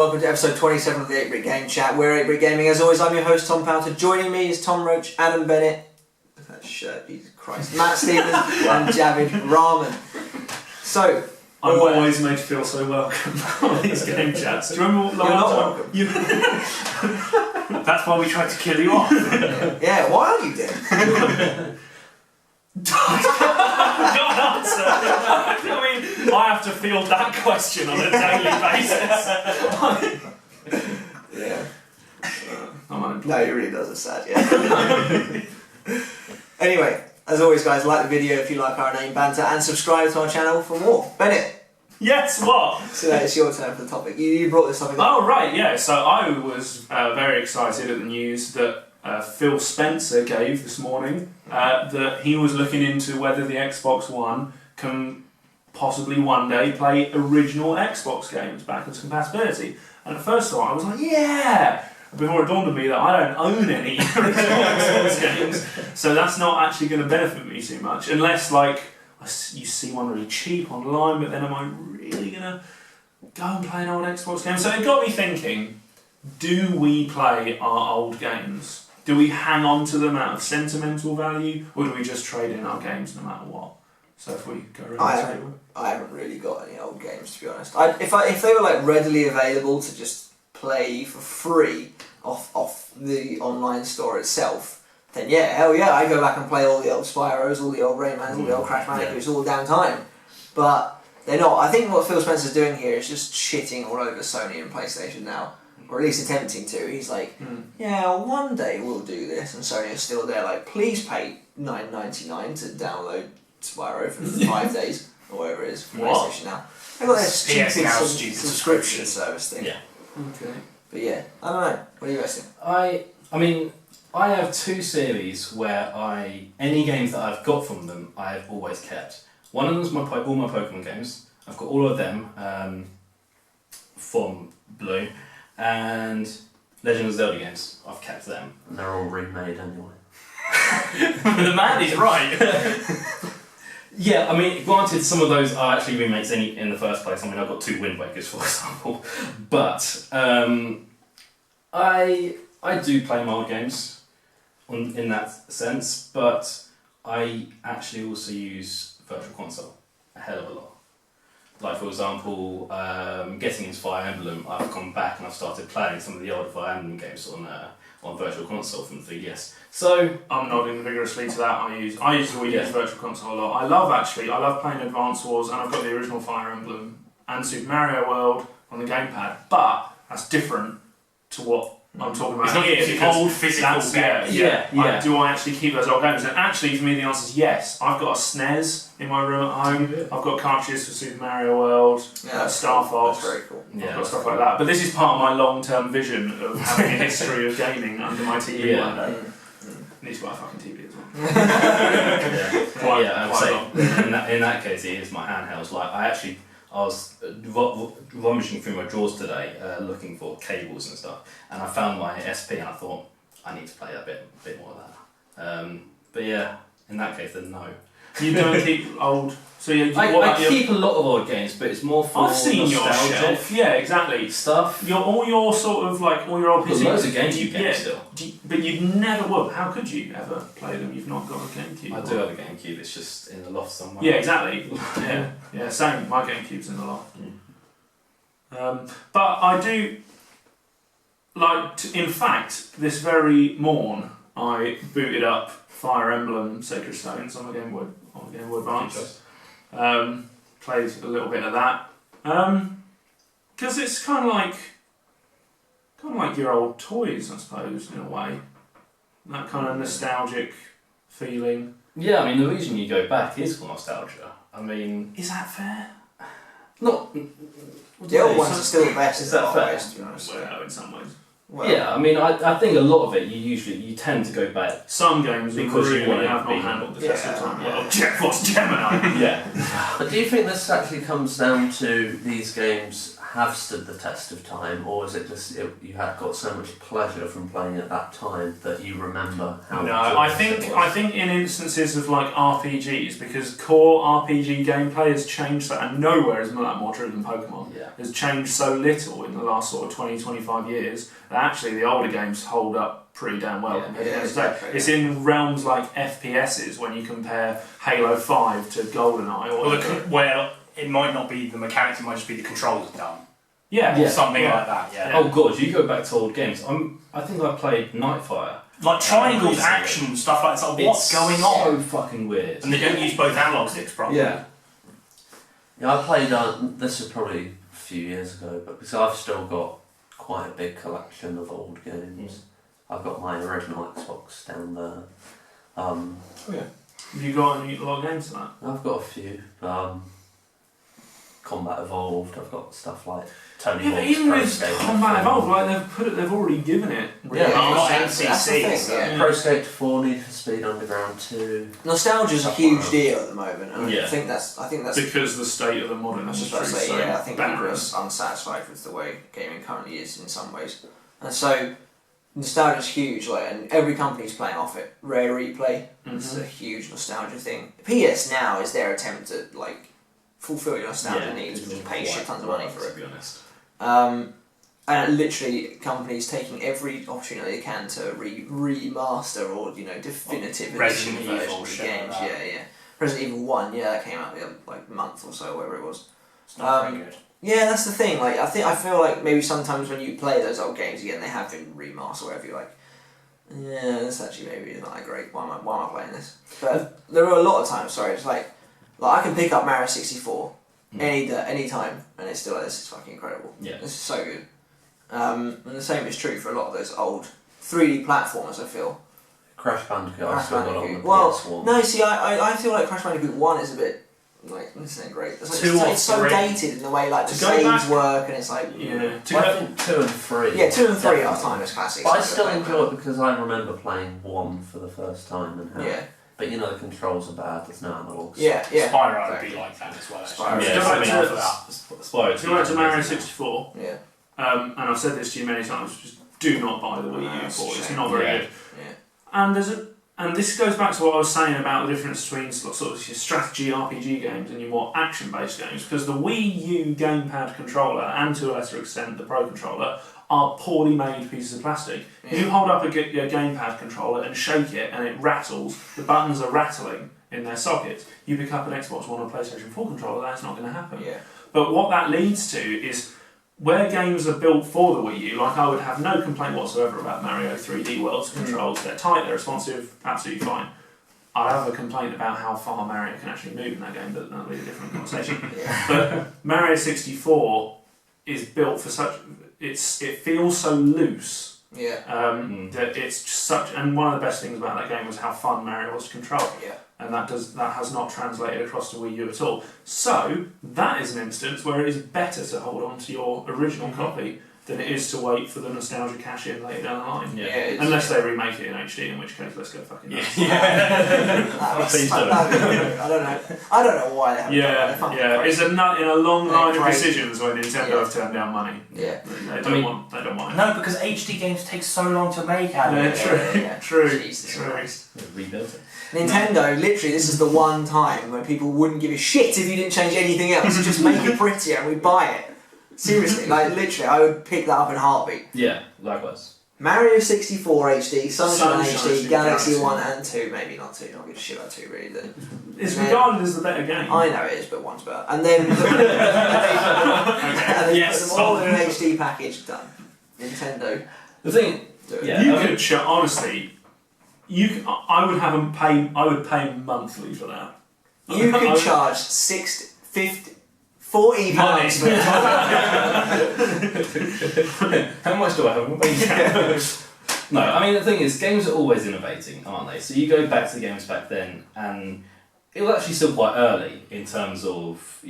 welcome to episode 27 of the 8-Brit Game Chat. We're 8-Brit Gaming. As always, I'm your host, Tom Powter. Joining me is Tom Roach, Adam Bennett, look at that shirt, Jesus Christ, Matt Stevens, and Javid Rahman. So, I'm always made to feel so welcome on these game chats. Do you remember what welcome. That's why we tried to kill you off. Yeah, why are you dead? Got an answer. I mean, I have to field that question on a daily basis. Yeah. I'm unemployed. No, it really does, it's sad, yeah. Anyway, as always guys, like the video if you like our name banter and subscribe to our channel for more. Bennett. Yes, what? So it's your turn for the topic. You brought this topic up. Oh, right, yeah. So I was very excited at the news that Phil Spencer gave this morning, that he was looking into whether the Xbox One can possibly one day play original Xbox games backwards compatibility. And at first thought I was like, yeah! Before it dawned on me that I don't own any original Xbox games, so that's not actually going to benefit me too much, unless like you see one really cheap online, but then am I really going to go and play an old Xbox game? So it got me thinking, do we play our old games? Do we hang on to them out of sentimental value, or do we just trade in our games no matter what? So if we go around the table. I haven't really got any old games, to be honest. If they were like readily available to just play for free off the online store itself, then yeah, hell yeah, I go back and play all the old Spyros, all the old Raymans, all the old Crash Bandicoots, all down time. But they're not. I think what Phil Spencer's doing here is just shitting all over Sony and PlayStation now. Or at least attempting to. He's like, yeah, one day we'll do this, and Sony is still there like, please pay $9.99 to download Spyro for 5 days, or whatever it is, for PlayStation now. They've got their stupid subscription service thing. Yeah. Okay. But yeah, I don't know. What do you guys think? I mean, I have two series where any games that I've got from them, I've always kept. One of them is all my Pokemon games. I've got all of them from Blue. And Legend of Zelda games, I've kept them. And they're all remade anyway. The man is right. Yeah, I mean, granted, some of those are actually remakes in the first place. I mean, I've got 2 Wind Wakers, for example. But I do play my old games in that sense, but I actually also use Virtual Console a hell of a lot. Like, for example, getting into Fire Emblem, I've gone back and I've started playing some of the older Fire Emblem games on Virtual Console from 3DS. So I'm nodding vigorously to that. I use Virtual Console a lot. I love playing Advance Wars, and I've got the original Fire Emblem and Super Mario World on the gamepad. But that's different to what I'm talking about here. The old physical games. Yeah. Do I actually keep those old games? And actually, for me, the answer is yes. I've got a SNES in my room at home. I've got cartridges for Super Mario World, Star Fox. That's very cool. I've got stuff like that. But this is part of my long-term vision of having a history of gaming under my TV one day. Needs to buy a fucking TV as well. I'd say in that case, it is my handhelds. Like, I was rummaging through my drawers today, looking for cables and stuff, and I found my SP, and I thought I need to play a bit more of that. But yeah, in that case, then no. You don't keep old. So I keep a lot of old games, but it's more for I've seen your nostalgia. shelf. Yeah, exactly. Stuff. All your old There's PC. loads of GameCube games still. But you'd never would. How could you ever play them? You've not got a GameCube. I do have a GameCube. It's just in the loft somewhere. Yeah, exactly. yeah, same. My GameCube's in the loft. But I do in fact, this very morn, I booted up Fire Emblem Sacred Stones on the Game Boy Advance. Played a little bit of that because it's kind of like your old toys, I suppose, in a way. That kind of nostalgic feeling. Yeah, I mean, the reason you go back is for nostalgia. I mean, is that fair? Not. The old ones are still the best. Is that fair? To be honest. Well, in some ways. Well, yeah, I mean, I think a lot of it you tend to go back. Some games because really you want to have be not handled the test of time. Yeah. Well, Gemini. Yeah. But do you think this actually comes down to these games have stood the test of time, or is it just you had got so much pleasure from playing at that time that you remember how? No, I think in instances of like RPGs, because core RPG gameplay has changed, and nowhere is that more true than Pokemon. Yeah. Has changed so little in the last sort of 20-25 years that actually the older games hold up pretty damn well. Exactly. It's in realms like FPSs when you compare Halo 5 to GoldenEye, or well, it might not be the mechanics; it might just be the controls done. yeah, Or something like that. Yeah. Oh god, you go back to old games. I think I played Nightfire. Like triangles, action, stuff like that. It's like, what's going on? So fucking weird. And they don't use both analog sticks properly. Yeah. Yeah, I played. This is probably a few years ago, but because I've still got quite a big collection of old games. I've got my original Xbox down there. Have you got a lot of games to that? I've got a few. Combat Evolved. I've got stuff like Tony Hawk's Even Pro with Skater Combat 4. Evolved, like they've already given it. Yeah, That's the thing, thing, yeah. Pro Skater 4, Need for Speed Underground 2. Nostalgia's a Stuff huge like that. deal at the moment, and Yeah. I think that's Because the state of the modern I was industry just about is to say, so yeah, I think people are barren. unsatisfied with the way gaming currently is in some ways, and so nostalgia's huge. Like, and every company's playing off it. Rare Replay, it's a huge nostalgia thing. PS Now is their attempt to like fulfill your nostalgia needs because you pay shit tons of money for it. To be honest. And literally, companies taking every opportunity they can to remaster or definitive Resident edition Evil, versions of shit like games. that. Yeah. Resident Evil 1, that came out the other, like month or so, whatever it was. It's not very good. Yeah, that's the thing. Like, I feel like maybe sometimes when you play those old games again, they have been remastered, or whatever. You're like, yeah, this actually maybe not that great. Why am I playing this? But there are a lot of times. Sorry, it's like I can pick up Mario 64 any time, and it's still like, this is fucking incredible. Yeah. This is so good. And the same is true for a lot of those old 3D platformers. I feel. Crash Bandicoot, I've Crash still got on the Bandicoot. Well, PS1. no, see, I feel like Crash Bandicoot 1 is a bit. Like, this isn't great. It's, like, Two or it's so three. dated in the way like the To go saves back- work, and it's like Yeah. I think 2 and 3. Yeah, 2 and 3 are definitely. timeless classics. But I still enjoy it because I remember playing 1 for the first time and how. Yeah, But the controls are bad, there's no analogs. yeah. Spyro would Exactly. be like that as well. Spyro. Actually. Yeah, Go back something to- for that. Spyro. To go back to Mario 64, Yeah, and I've said this to you many times, just do not buy the Wii U That's port. a It's shame. not very Yeah. good. yeah. And this goes back to what I was saying about the difference between sort of your strategy RPG games and your more action-based games, because the Wii U gamepad controller, and to a lesser extent the Pro controller, are poorly made pieces of plastic. Yeah. You hold up your gamepad controller and shake it and it rattles, the buttons are rattling in their sockets. You pick up an Xbox One or PlayStation 4 controller, that's not going to happen. Yeah. But what that leads to is where games are built for the Wii U, like I would have no complaint whatsoever about Mario 3D World's controls. They're tight, they're responsive, absolutely fine. I have a complaint about how far Mario can actually move in that game, but that'll be a different conversation. Yeah. But Mario 64 is built for such... it feels so loose Yeah. that it's just such... And one of the best things about that game was how fun Mario was to control. Yeah. And that has not translated across to Wii U at all. So that is an instance where it is better to hold on to your original copy than it is to wait for the nostalgia cash in later down the line. Yeah. it's- Unless they remake it in HD, in which case let's go fucking nuts. Please don't. I don't know why they haven't done that. They're fucking Yeah. crazy. It's in a long line of Great. decisions where Nintendo Yeah. have turned down money. Yeah. They don't want it. No, because HD games take so long to make out of Yeah, it. true. Yeah. True. Jesus True. Christ. Rebuilt it. Nintendo, literally, this is the one time when people wouldn't give a shit if you didn't change anything else. Just make it prettier and we buy it. Seriously, like literally, I would pick that up in a heartbeat. Yeah, likewise. Mario 64 HD, Sunshine Sunshine HD, Galaxy Galaxy. 1 and 2, maybe not 2, I don't give a shit about 2 really. It's Yeah. regarded as the better game. I know it is, but 1's better. And then, and then Yes, put them all in an HD package, done. Nintendo, The thing, do it. yeah, You I could honestly, I would have them pay. I would pay monthly for that. You I could would- charge 60, 50, 40 Money. pounds for it. How much do I have? No, I mean the thing is, games are always innovating, aren't they? So you go back to the games back then, and it was actually still quite early in terms of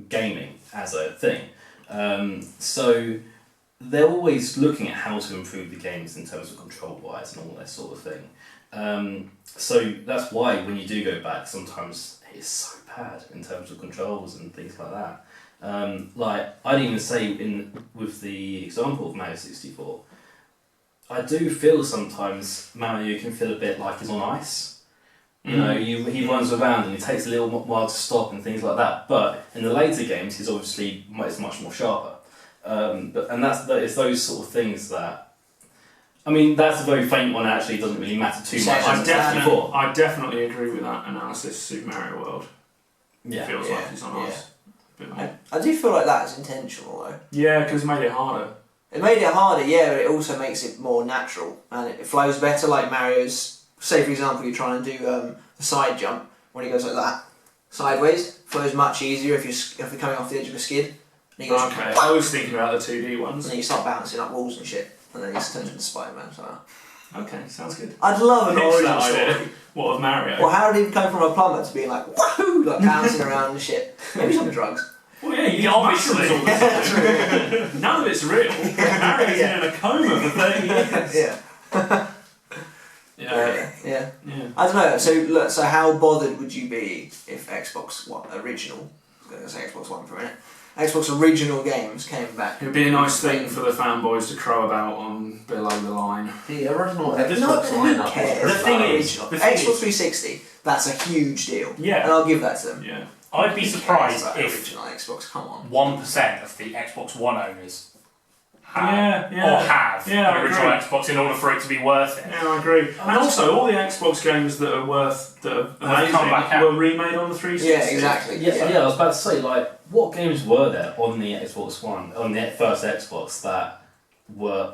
gaming as a thing. So they're always looking at how to improve the games in terms of control-wise and all that sort of thing. So that's why when you do go back, sometimes it's so bad in terms of controls and things like that. Like I'd even say with the example of Mario 64, I do feel sometimes Mario can feel a bit like he's on ice. You know, he runs around and it takes a little while to stop and things like that. But in the later games, he's obviously much more sharper. It's those sort of things that. I mean, that's a very faint one. Actually, doesn't really matter too much. I definitely agree with that analysis. Super Mario World. Yeah. Feels like he's on ice. I do feel like that is intentional though. Yeah, because it made it harder. It made it harder, yeah, but it also makes it more natural and it flows better. Like Mario's, say for example, you're trying to do the side jump when he goes like that, sideways, flows much easier if you're coming off the edge of a skid. And he goes, Okay, I was thinking about the 2D ones. And then you start bouncing up walls and shit, and then he just turns into Spider-Man. So. Okay, sounds good. I'd love an Pitch origin that story. idea. What, of Mario? Well, how did he go from a plumber to being like wahoo, like bouncing around and shit? Maybe some drugs. Well, yeah, you obviously. all the time. None of it's real. Mario's been in a coma for 30 years. Yeah. I don't know. So how bothered would you be if Xbox original? I was going to say Xbox One for a minute. Xbox original games came back. It would be a nice thing for the fanboys to crow about on below the line. The original No, Xbox lineup. who cares? The thing is, Xbox 360. That's a huge deal. Yeah. And I'll give that to them. Yeah. I'd be surprised About if original Xbox. Come on. 1% of the Xbox One owners have an original I agree. Xbox in order for it to be worth it. Yeah, I agree. And also, all the Xbox games that are amazing come back out. were remade on the 360. Yeah, exactly. Yeah, I was about to say, like, what games were there on the Xbox One, on the first Xbox that was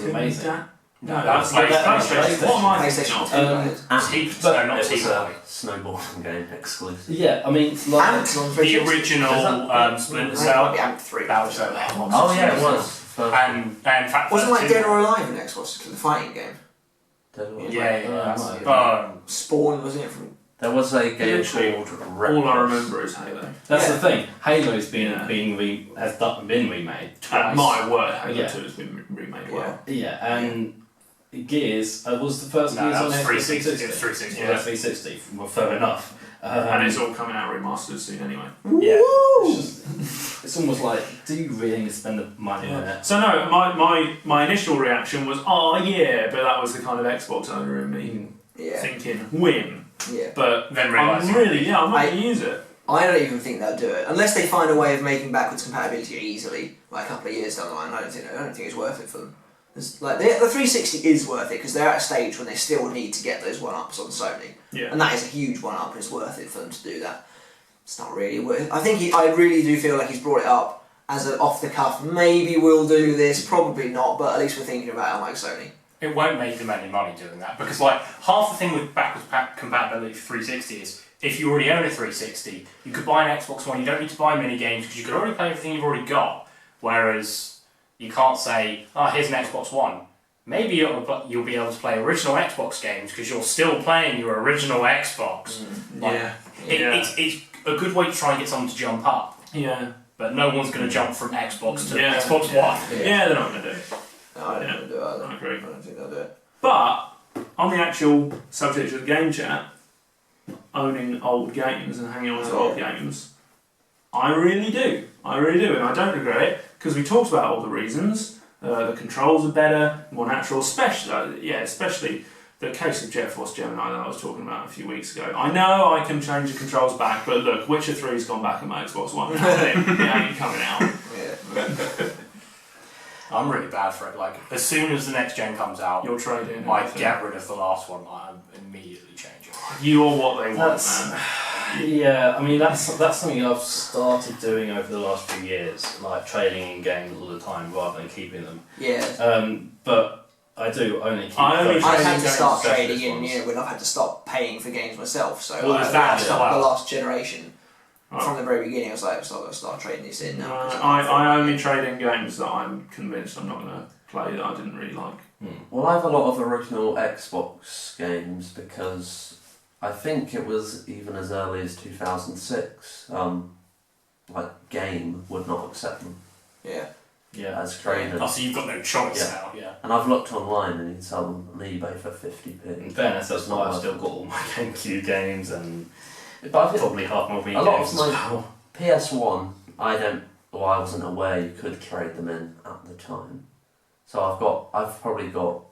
amazing? No, that's PlayStation. PlayStation. What am I PlayStation 2. thinking of? Heaps, but no, not It was T-Boy. a snowboarding game exclusive. Yeah, I mean, like, Ant on The 360. original Splinter Cell. Ant 3. That was Oh yeah, it was. And in fact, Wasn't like first Dead two- or Alive in Xbox, the fighting game? Yeah. Yeah, Spawn, wasn't it? From There was a game Literally, called All I remember is Halo. that's Yeah. the thing. Halo's been Yeah. been remade At twice. my word, Halo Yeah. 2 has been remade Yeah. well. Yeah, and Gears was the first No, Gears that on was Xbox 360. 360. It was 360. Yeah, 360. Well, fair enough. And it's all coming out remastered soon anyway. Yeah. Woo! It's almost like, do you really need to spend the money on it? So no, my initial reaction was, oh yeah, but that was the kind of Xbox owner in me Yeah. thinking, win. Yeah. But Then I'm realising. not going to use it. I don't even think they'll do it unless they find a way of making backwards compatibility easily, like a couple of years down the line. I don't think it's worth it for them. Like the 360 is worth it because they're at a stage when they still need to get those one-ups on Sony, Yeah. and that is a huge one-up. And it's worth it for them to do that. It's not really worth it. I think I really do feel like he's brought it up as an off-the-cuff. Maybe we'll do this, probably not, but at least we're thinking about it like Sony. It won't make them any money doing that because, like, half the thing with backwards compatibility for 360 is if you already own a 360, you could buy an Xbox One. You don't need to buy mini games because you could already play everything you've already got. Whereas you can't say, "Oh, here's an Xbox One." Maybe you'll be able to play original Xbox games because you're still playing your original Xbox. Like, It's a good way to try and get someone to jump up, Yeah. but no one's going to jump from Xbox to Yeah. Xbox One. Yeah, they're not going to do it. No, I don't think they'll do it either. I agree. I don't think they'll do it. But on the actual subject of game chat, owning old games and hanging on to old games, I really do, and I don't regret it because we talked about all the reasons. The controls are better, more natural, especially the case of Jet Force Gemini that I was talking about a few weeks ago. I know I can change the controls back, but look, Witcher 3's gone back on my Xbox One now. It ain't coming out. Yeah. I'm really bad for it. Like, as soon as the next gen comes out, You're trading. I get rid of the last one. I immediately change it. You're what they want, That's- man. Yeah, I mean that's something I've started doing over the last few years, like trading in games all the time rather than keeping them. Yeah. But I do only keep. I only those I've trading had to games, start specialist trading in, ones. when I've had to stop paying for games myself. So Well, there's that as stopped well. the last generation. Right. From the very beginning, I was like, I'm going to start trading this in now. I only trade in games that I'm convinced I'm not going to play that I didn't really like. Well, I have a lot of original Xbox games because I think it was even as early as 2006. Game would not accept them Yeah. as traders. Oh, so you've got no choice Yeah. now, yeah. And I've looked online and you sell them on eBay for 50p. In fairness, that's Not why I've worth still it. got all my GameCube games and But I think probably half my Wii a lot games of as my well. PS1 I wasn't aware you could trade them in at the time. So I've probably got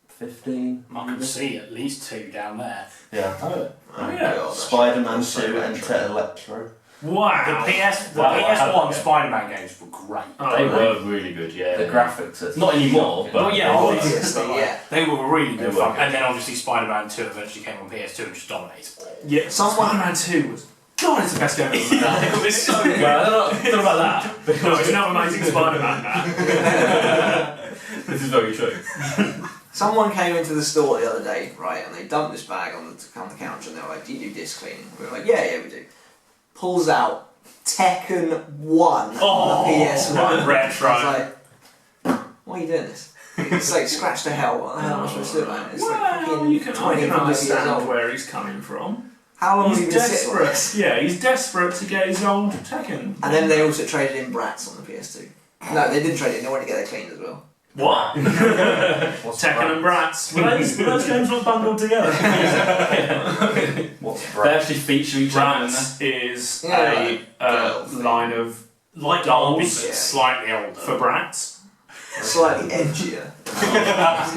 15. I can see at least 2 down there. Yeah. Oh yeah. God, Spider-Man that's 2 and retro. Electro. Wow. The PS1 Wow. Spider-Man games were great. Oh, They really? were really good, yeah. The graphics are Not anymore, but Well, yeah, Oh, obviously. Obviously, yeah. They were really good They were fun. good. And then obviously Spider-Man 2 eventually came on PS2 and just dominated. Yeah. Spider-Man 2 was. God, it's the best game ever. It was so good. Well, I don't know about that. No, it's not Amazing Spider-Man now. This is very true. Someone came into the store the other day, right, and they dumped this bag on the couch, and they were like, "Do you do disc cleaning?" We were like, "Yeah, we do." Pulls out Tekken 1 on the PS1. Retro. I was like, "Why are you doing this?" It's like, scratch to hell. What the hell am I supposed to do about it? It's like Well, fucking you can 25 years understand old. where he's coming from. How long have you He's been sitting on this? desperate. Yeah, he's desperate to get his old Tekken. And then they also traded in Bratz on the PS2. No, they didn't trade it in. They wanted to get their cleaned as well. What? Tekken and Bratz. Were those games not bundled together? What's They actually feature each other in Bratz is Yeah, a like girl thing. line of Like dolls Dolby, but yeah. slightly older. for brats. Slightly edgier. Yeah.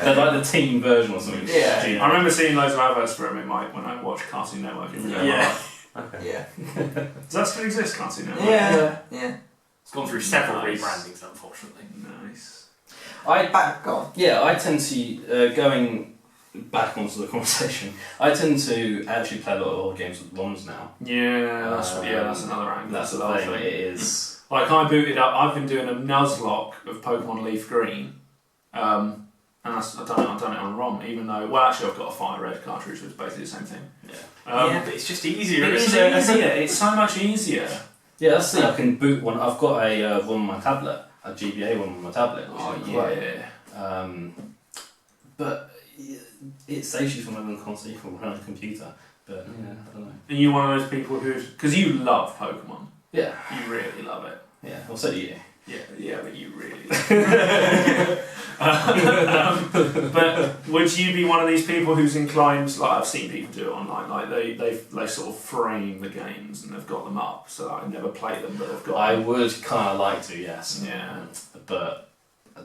They're like the teen version or something. Yeah. I remember seeing loads of adverts for them when I watched Cartoon Network. Yeah. Okay. Yeah. Does that still exist, Cartoon Network? Yeah. Yeah. It's gone through several Nice. rebrandings, unfortunately. Nice. Go on. Yeah, I tend to, going back onto the conversation, I tend to actually play a lot of old games with ROMs now. Yeah, that's another angle. That's the another thing, it is... Like I booted up. I've been doing a Nuzlocke of Pokemon Leaf Green, and I've done it on ROM. Even though, well, actually, I've got a Fire Red cartridge, which is basically the same thing. Yeah. But it's just easier. It is isn't easier. It's so much easier. Yeah, that's the thing, I can boot one, I've got a one on my tablet, a GBA one on my tablet, which is great. But it saves you from having a console, you can run on a computer, but yeah, I don't know. And you're one of those people who, because you love Pokemon, Yeah, you really love it. yeah, well so do you. Yeah, but you really love it. But would you be one of these people who's inclined, like I've seen people do it online, like they sort of frame the games and they've got them up, so I never play them, but they've got I them. would kind of like to, yes. Yeah. But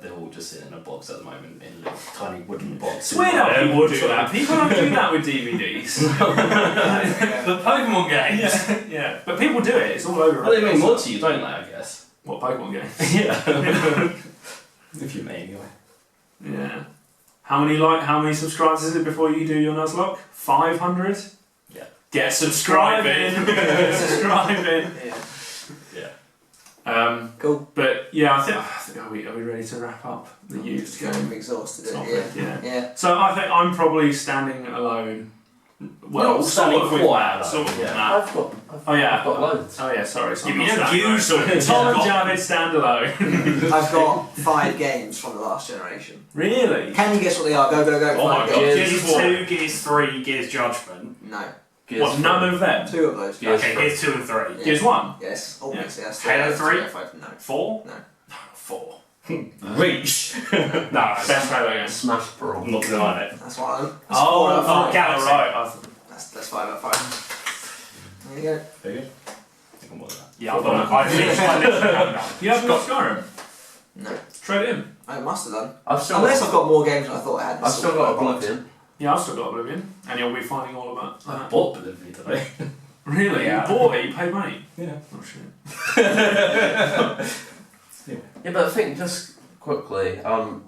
they're all just sitting in a box at the moment, in little tiny wooden boxes. It's weird how Yeah, people wood do for that. People don't do that with DVDs. The Pokemon games. Yeah, but people do it. It's all over. Well, they mean more to you, don't they, I guess? What Pokemon games? Yeah. If you may, anyway. Yeah. How many subscribers is it before you do your Nuzlocke? 500? Yeah. Get subscribing! Get subscribing! Yeah. Cool. But yeah, I think are we ready to wrap up the used I'm game exhausted. topic? Yeah. Yeah. So I think I'm probably standing alone. Well, Not standing with quiet, Matt, sort of with yeah. Matt. I've Yeah. got loads. Oh yeah, sorry. So Yeah, I'm but you not don't standing use alone. them. Tom and Javid stand alone. I've got 5 games from the last generation. Really? Can you guess what they are? Go. Oh my 5 God. games. Gears 2, Gears 3, Gears Judgment. No. What? None of them? 2 of those. Gears Okay, three. Gears 2 and 3. Yeah. Gears 1? Yes. Obviously, that's Halo 3? 5. No. 4? No. 4. Reach! No, Best Halo game. Smash Brawl. I'm not denying it. That's one of them. That's Oh, 4 out of 5. Galaxy. right. That's 5 out of 5. There you go. Very good. I think I'm more than that. Yeah, I've got I finished my list now. You haven't got Skyrim? No. Trade it in. I must have done. I've still Unless I've got more games than I thought I had. I've still got Oblivion. Yeah, I've still got Oblivion. And you'll be finding all about I that. bought Delivery today. Really? Yeah. You bought it? You paid money? Yeah. Oh shit. Yeah, but I think just quickly, I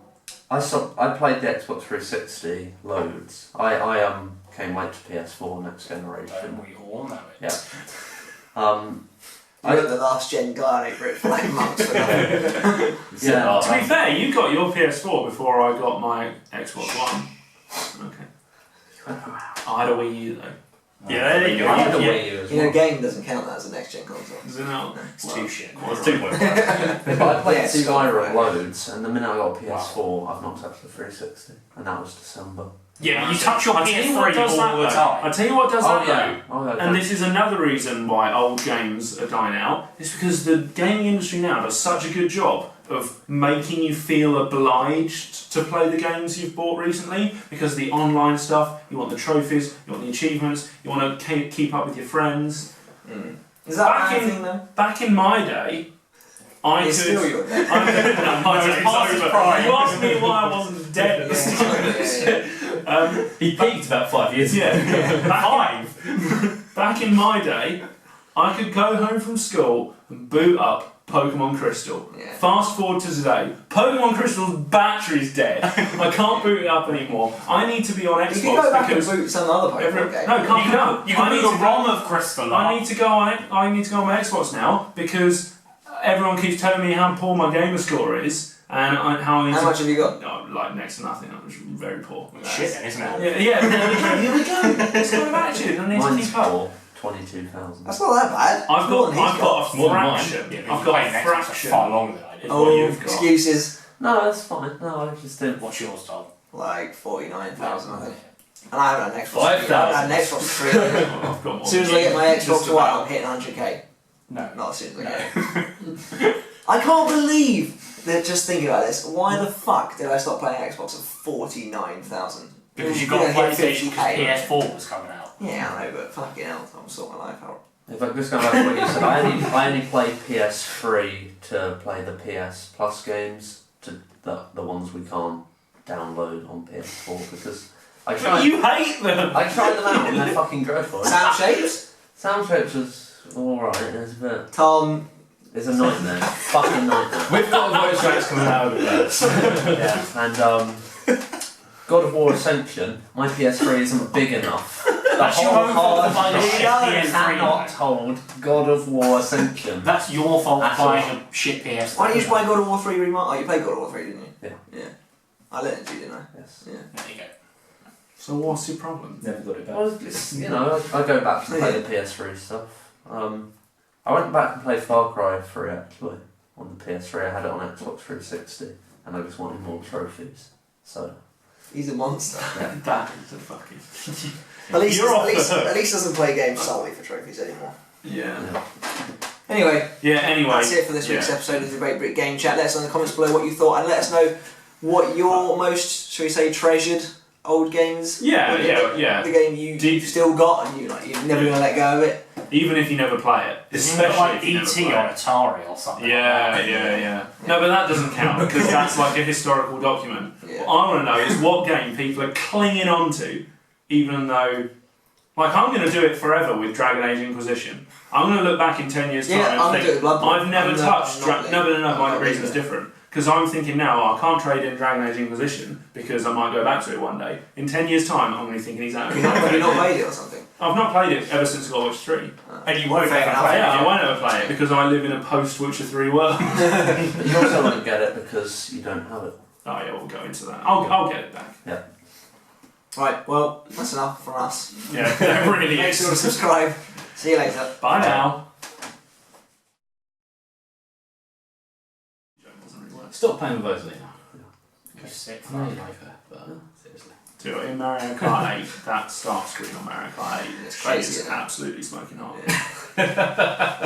played the Xbox 360 loads. I came late to PS4 next generation. We all know it. Yeah. I got the last gen guy on 8-Brit for like months ago. Yeah. To be fair, you got your PS4 before I got my Xbox One. Okay. I had a Wii U though. Yeah, there you go. I had a Yeah. Wii U as You know, well. game doesn't count that as a next gen console. Is it not? It's too shit. Well, it's 2.5. But I played Yeah, Skyrim Skyrim. loads, and the minute I got a PS4, I've not touched the 360, and that was December. Yeah, but you touch your I'll tell you what PS3 does all the that, time. I'll tell you what does that though. Oh, yeah. And this is another reason why old games are dying out. It's because the gaming industry now does such a good job of making you feel obliged to play the games you've bought recently, because the online stuff, you want the trophies, you want the achievements, you want to keep up with your friends. Is that Back a bad in- thing though? Back in my day, I It's could. still your day. It's past his prime. You asked me why I wasn't dead at the time. He peaked about 5 years ago. Back in my day, I could go home from school and boot up Pokemon Crystal. Yeah. Fast forward to today, Pokemon Crystal's battery's dead. I can't boot it up anymore. I need to be on Xbox You can go back and because boot some other Pokemon game. no, can't. You can do the ROM of Crystal. I need to go on my Xbox now because everyone keeps telling me how poor my gamer score is and how much have you got? No, like next to nothing. I'm just very poor. Shit, then, isn't it? Yeah. Here we go. This kind of attitude. And Mine's keep up. 22,000. That's not that bad. I've got a More than mine. fraction. Yeah, I've got a Xbox fraction. far longer than I did. what you've got. Excuses. No, that's fine. No, I just didn't. What's yours, Tom? Like 49,000, I think. And I haven't had an Xbox. 5,000. I haven't had an Xbox 3. I've got more. As soon as I get my Just Xbox One, about. I'm hitting 100k. No. Not as soon as I get it. I can't believe that just thinking about this. Why the fuck did I stop playing Xbox at 49,000? Because you got a PlayStation because PS4 was coming out. Yeah, I know, but fucking hell, I'm sorting my life out. If I just go back to what you said, I only play PS3 to play the PS Plus games, to the ones we can't download on PS4 because I tried. You hate them. I tried them out and they're fucking dreadful. Sound shapes? Sound Shapes was alright. It's a bit. Tom. It's a nightmare. Fucking nightmare. We've got a voice tracks coming out of that. Yeah, and God of War Ascension, my PS3 isn't big enough. The That's your whole own fault for hard buying a shit PS3. cannot hold God of War Ascension. That's your fault That's for buying a shit PS3. Why didn't you just buy God of War 3 Remaster? Oh, you played God of War 3, didn't you? Yeah. Yeah. I let you, didn't I? Yes. Yeah. There you go. So what's your problem? Never got it back. Well, it's, you know, I go back to play the PS3 stuff. I went back and played Far Cry 3 actually on the PS3. I had it on Xbox 360, and I just wanted more trophies. So He's a monster. That is a fucking. At least, You're off at least, the hook. at least doesn't play games solely for trophies anymore. Yeah. Anyway, Anyway. that's it for this week's episode of the 8Brit Game Chat. Let us know in the comments below what you thought, and let us know what your most, shall we say, treasured old games. Yeah. The game you've still got and you're never going to let go of it. Even if you never play it, especially like if you never ET play on it. Atari or something. Yeah. No, but that doesn't count because that's like a historical document. Yeah. What I want to know is what game people are clinging on to, even though, like, I'm going to do it forever with Dragon Age Inquisition. I'm going to look back in 10 years' time Yeah, I'm and doing think, Bloodborne. I've never I'm touched not No, my leaving reason's it. different. Because I'm thinking now, I can't trade in Dragon Age Inquisition because I might go back to it one day. In 10 years' time, I'm going to be thinking exactly Have you not played it or something? I've not played it ever since God of War 3. And you won't Fair ever enough. play Yeah, I it. won't ever play it because I live in a post-Witcher 3 world. but you also won't get it because you don't have it. Oh yeah, we'll go into that. I'll get it back. Right, well, that's enough from us. Yeah, it really Make is. sure to subscribe. See you later. Bye now. Stop playing with Rosalina. You're sick. I know you like her, but seriously. Do it in Mario Kart 8. That start screen on Mario Kart 8. It's She crazy, is isn't it? absolutely smoking hot.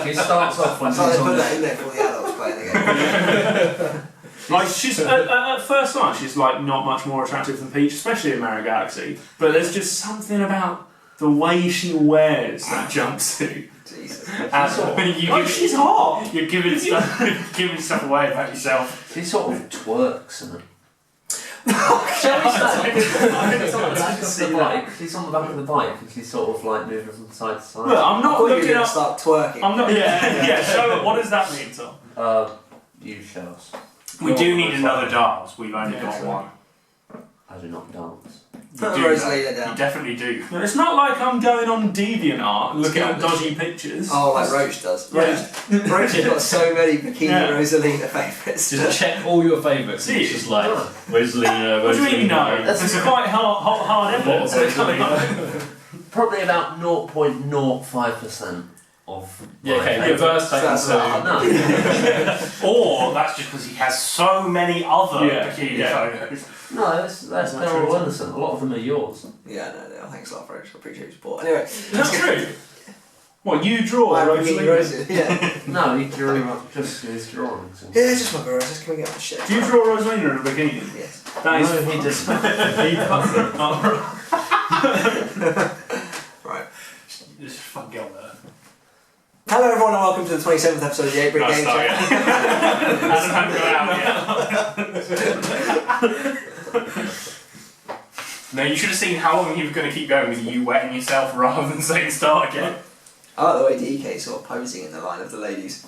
She starts off when So they she's put on that in there for the adults playing the game. Like she's at first glance, she's like not much more attractive than Peach, especially in Mario Galaxy. But there's just something about the way she wears that jumpsuit. Jesus. She's hot. You're giving stuff away about yourself. She sort of twerks in it. Shall we start? She's on the back of the bike. She's on the back of the bike and she's sort of like moving from side to side. Look, I'm I not thought you were looking going to up. start twerking. I'm not. Yeah. Show it. What does that mean, Tom? You show us. We do need another dance. We've only got so- one. I do not dance. Put do Rosalina You down. definitely do. No, it's not like I'm going on DeviantArt looking at Scandalous. dodgy pictures. Oh, like Roach does. Yeah. Roach has got so many bikini Yeah. Rosalina favourites. Just check all your favourites. See, It's just like Oh. Rosalina, What do you mean no? Rosalina. There's quite hard evidence What? coming up. Probably about 0.05% of. Yeah, my okay, favourites. reverse that That's into. No, Or that's just because he has so many other Yeah, bikini yeah. photos. no, that's That's they're not all true. innocent. A lot of them are yours. Yeah, no, thanks a lot, Roach. I appreciate your support. Anyway, That's true. What, you draw my Rosalina? bikini Rosalina. Yeah. No, he drew just his drawings. And... Yeah, just my girls. Can we get on the shit? Do you draw Rosalina in a bikini? Yes. That is No, he fun. does He doesn't. Oh, Right. Just fucking get on there. Hello everyone and welcome to the 27th episode of the 8-Brit Game Chat. No, you should have seen how long he was going to keep going with you wetting yourself rather than saying start again. I like the way DK sort of posing in the line of the ladies.